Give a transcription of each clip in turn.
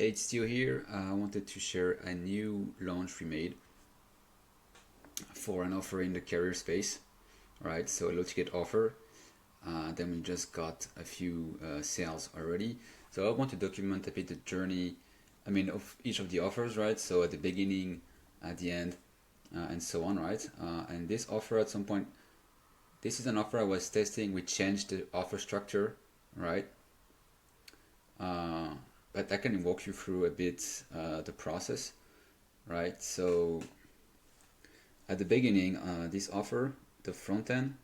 Hey, it's Theo here. I wanted to share a new launch we made for an offer in the career space, right? So a low ticket offer. Then we just got a few sales already. So I want to document a bit the journey, of each of the offers, right? So at the beginning, at the end, and so on, right? And this offer at some point, this is an offer I was testing. We changed the offer structure, right? Uh, but I can walk you through a bit the process, right? So at the beginning, this offer, the front end,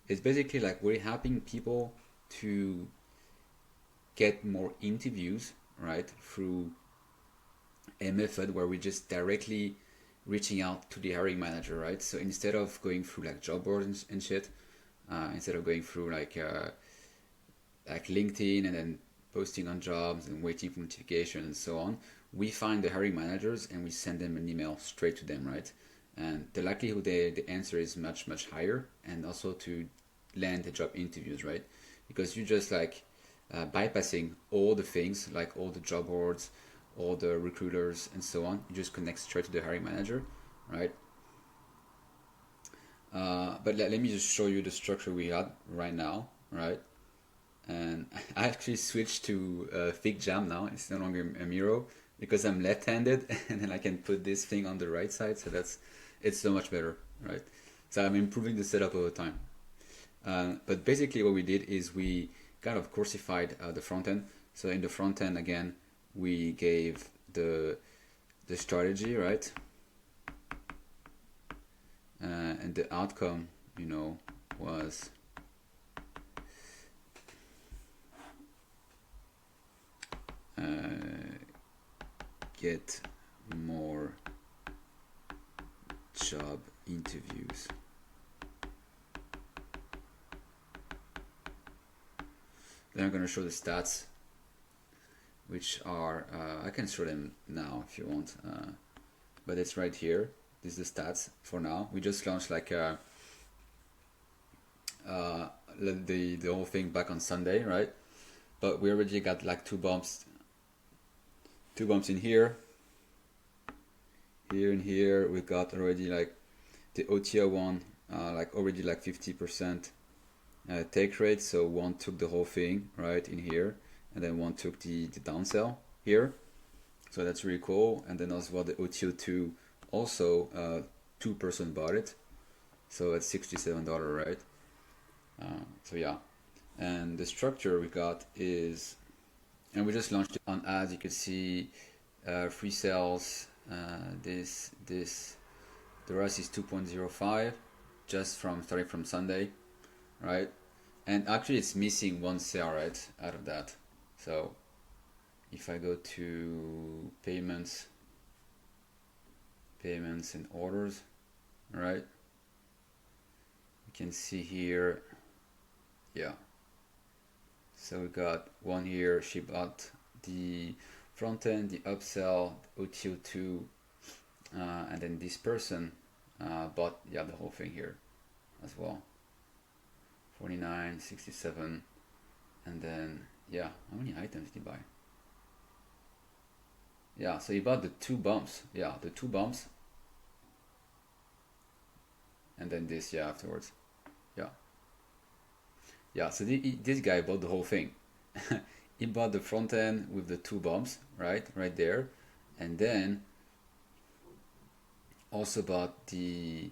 is basically like we're helping people to get more interviews, right, through a method where we just directly reaching out to the hiring manager, right? So instead of going through like job boards and shit, instead of going through like LinkedIn and then posting on jobs and waiting for notification and so on, we find the hiring managers and we send them an email straight to them, right? And the likelihood the answer is much higher, and also to land the job interviews, right? Because you just like bypassing all the things like all the job boards, all the recruiters and so on. You just connect straight to the hiring manager, right? But let me just show you the structure we had right now, right? And I actually switched to Fig Jam now. It's no longer a Miro because I'm left-handed, and then I can put this thing on the right side. So it's so much better, right? So I'm improving the setup over time. But basically, what we did is we kind of coursified the front end. So in the front end, again, we gave the strategy, right? And the outcome, was get more job interviews. Then I'm going to show the stats, which are, I can show them now if you want, but it's right here. This is the stats for now. We just launched the whole thing back on Sunday, right? But we already got like two bumps in here and here. We got already like the OTO one, like already like 50% take rate. So one took the whole thing right in here, and then one took the downsell here. So that's really cool. And then as well the OTO2 also 2% bought it. So it's $67, right? So yeah. And the structure we got is, and we just launched it on ads. You can see free sales. The rest is 2.05, just starting from Sunday, right? And actually, it's missing one sale, right, out of that. So if I go to payments and orders, right? You can see here, yeah. So we got one here. She bought the front end, the upsell, OTO2, and then this person bought the whole thing here as well. 49, 67, and then how many items did he buy? Yeah, so he bought the two bumps. Yeah, the two bumps, and then this afterwards. Yeah, so this guy bought the whole thing. He bought the front end with the two bumps, right there, and then also bought the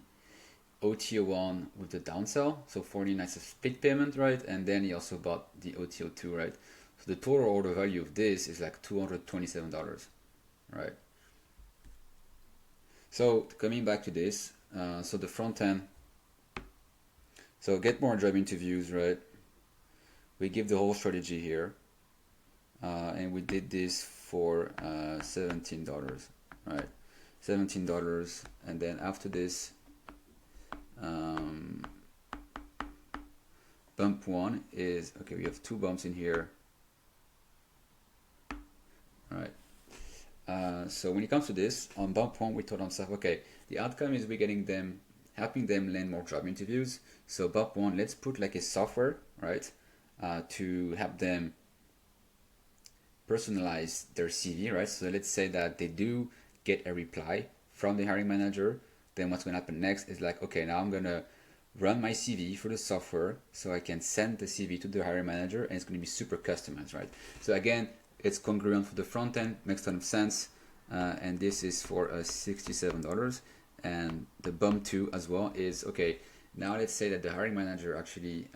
OTO one with the downsell, so 49 is a split payment, right? And then he also bought the OTO2, right? So the total order value of this is like $227, right? So coming back to this, so the front end, so get more job interviews, right? We give the whole strategy here, and we did this for $17, right? $17, and then after this, bump one is, okay, we have two bumps in here, right? So when it comes to this, on bump one, we told ourselves, okay, the outcome is helping them land more job interviews. So bump one, let's put like a software, right, to help them personalize their CV, right? So let's say that they do get a reply from the hiring manager. Then what's going to happen next is like, okay, now I'm going to run my CV through the software so I can send the CV to the hiring manager, and it's going to be super customized, right? So again, it's congruent for the front end, makes a ton of sense, and this is for $67. And the bump two as well is, okay, now let's say that the hiring manager actually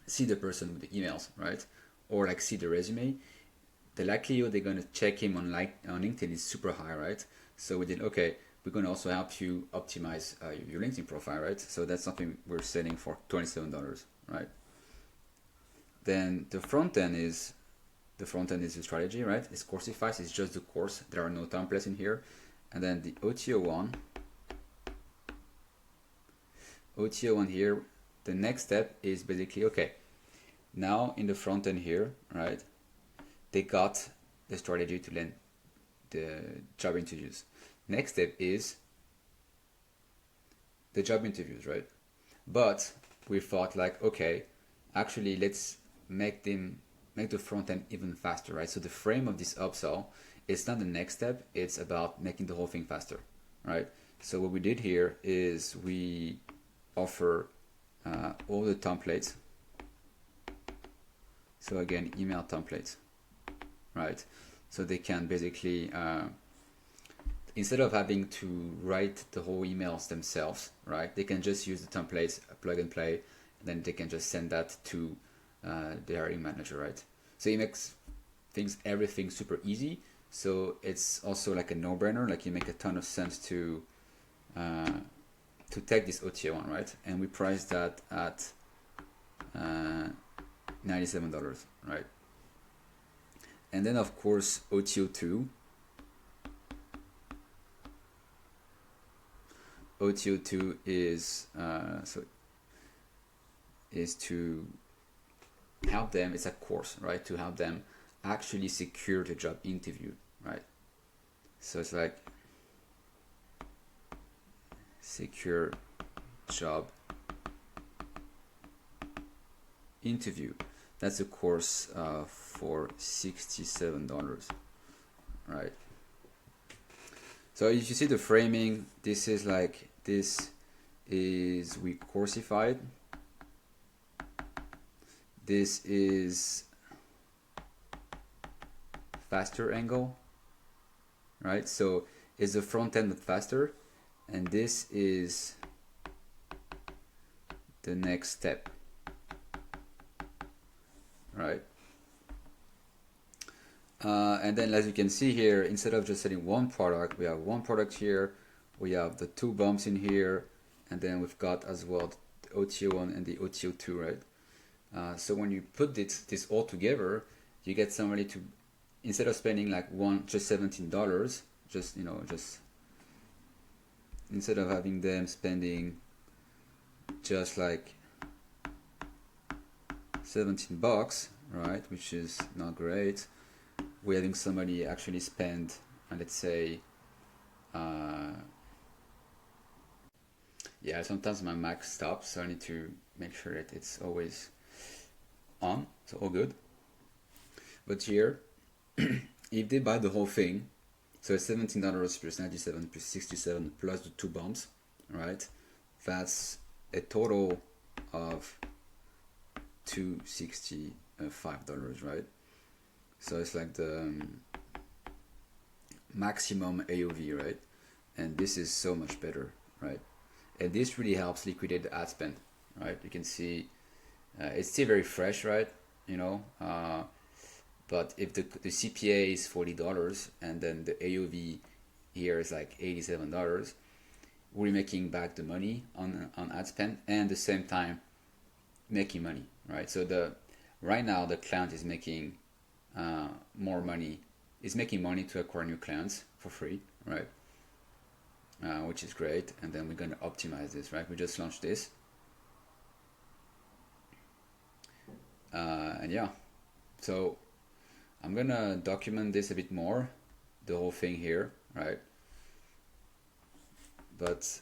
see the person with the emails, right? Or like see the resume. The likelihood they're going to check him on LinkedIn is super high, right? So we did, okay, we're going to also help you optimize your LinkedIn profile, right? So that's something we're selling for $27, right? Then the front end is the strategy, right? It's Coursify, it's just the course. There are no templates in here. And then the OTO1 here, the next step is basically, okay, now in the front end here, right, they got the strategy to land the job interviews. Next step is the job interviews, right? But we thought like, okay, actually let's make the front end even faster, right? So the frame of this upsell is not the next step, it's about making the whole thing faster, right? So what we did here is we offer all the templates. So again, email templates, right? So they can basically, instead of having to write the whole emails themselves, right? They can just use the templates, plug and play, and then they can just send that to the hiring manager, right? So it makes everything super easy. So it's also like a no-brainer. Like it makes a ton of sense to take this OTA1, right? And we priced that at $97, right? And then of course OTO2 is to help them. It's a course, right? To help them actually secure the job interview, right? So it's like secure job interview. That's a course for $67, right? So if you see the framing, this is we coursified. This is faster angle, right? So it's the front end but faster, and this is the next step, right? And then as you can see here, instead of just selling one product, we have one product here, we have the two bumps in here, and then we've got as well the OTO1 and the OTO2, right? So when you put this all together, you get somebody to, instead of spending like just $17, just instead of having them spending just like $17, right, which is not great, we're having somebody actually spend, let's say, yeah, sometimes my Mac stops, so I need to make sure that it's always on, so all good. But here, if they buy the whole thing, so it's $17 plus 97 plus 67 plus the two bumps, right? That's a total of $265, right? So it's like the maximum AOV, right? And this is so much better, right? And this really helps liquidate the ad spend, right? You can see it's still very fresh, right? But if the CPA is $40 and then the AOV here is like $87, we're making back the money on ad spend and at the same time making money, right? So right now the client is making more money. Is making money to acquire new clients for free, right? Which is great. And then we're going to optimize this, right? We just launched this. And yeah, so I'm going to document this a bit more, the whole thing here, right? But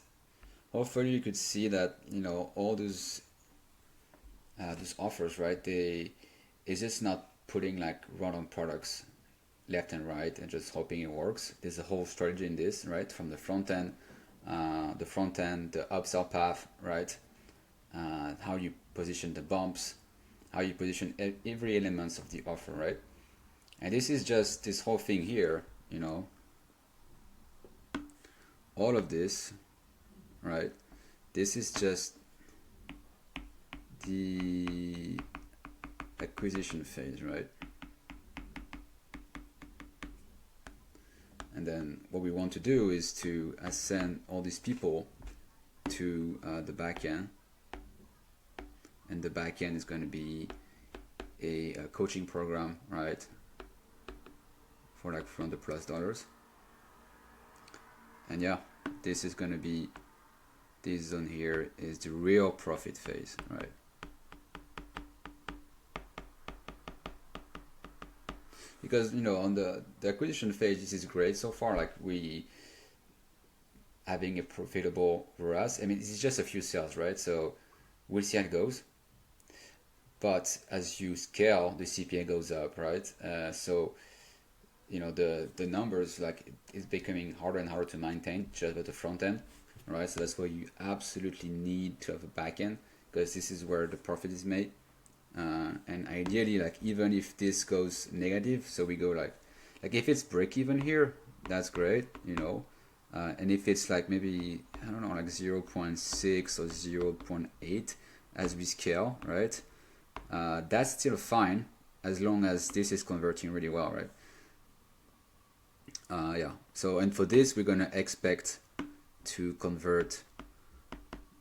hopefully you could see that, all those offers, right? It's just not putting like random products left and right and just hoping it works. There's a whole strategy in this, right? From the front end, the upsell path, right? How you position the bumps, how you position every element of the offer, right? And this is just this whole thing here, you know, all of this, right? This is just the acquisition phase, right? And then what we want to do is to ascend all these people to the backend, and the backend is going to be a coaching program, right? For like $400+. And yeah, this is going to be, this zone here is the real profit phase, right? Because, you know, on the acquisition phase, this is great so far. Like, we having a profitable for us. I mean, this is just a few sales, right? So we'll see how it goes. But as you scale, the CPA goes up, right? So, you know, the numbers, like, it's becoming harder and harder to maintain just at the front end, right? So that's why you absolutely need to have a back end, because this is where the profit is made. And ideally, like, even if this goes negative, so we go like if it's break even here, that's great, you know. And if it's like maybe, I don't know, like 0.6 or 0.8 as we scale, right? That's still fine as long as this is converting really well, right? Yeah. So, and for this, we're gonna expect to convert.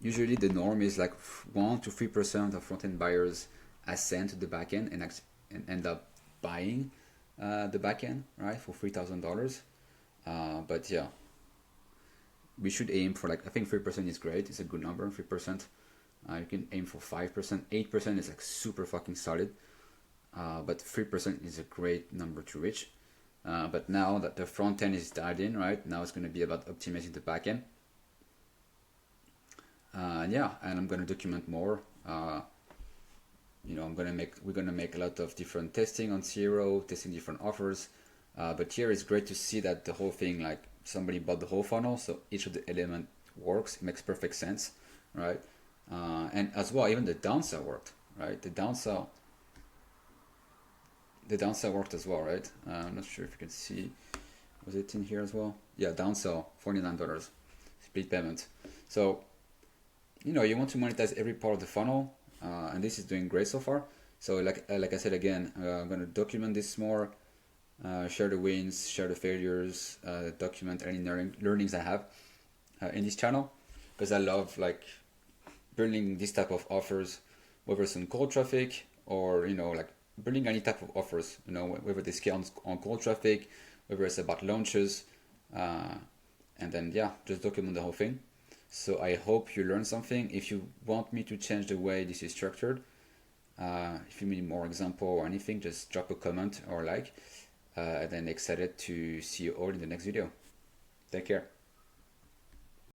Usually, the norm is like 1 to 3% of front-end buyers ascend to the backend and end up buying the backend, right, for $3,000. But yeah, we should aim for, like, I think 3% is great. It's a good number, 3%. You can aim for 5%. 8% is like super fucking solid. But 3% is a great number to reach. But now that the front end is dialed in, right, now it's going to be about optimizing the backend. Yeah, and I'm going to document more. You know, we're gonna make a lot of different testing on Zero, testing different offers. But here it's great to see that the whole thing, like, somebody bought the whole funnel, so each of the element works. It makes perfect sense, right? And as well, even the downsell worked, right? The downsell worked as well, right? I'm not sure if you can see. Was it in here as well? Yeah, downsell, $49, split payment. So, you know, you want to monetize every part of the funnel. And this is doing great so far. So like I said again, I'm going to document this more, share the wins, share the failures, document any learnings I have in this channel, because I love, like, building this type of offers, whether it's on cold traffic or, you know, like, building any type of offers, you know, whether they scale on cold traffic, whether it's about launches, and then, yeah, just document the whole thing. So I hope you learned something. If you want me to change the way this is structured, if you need more example or anything, just drop a comment or like. And then excited to see you all in the next video. Take care.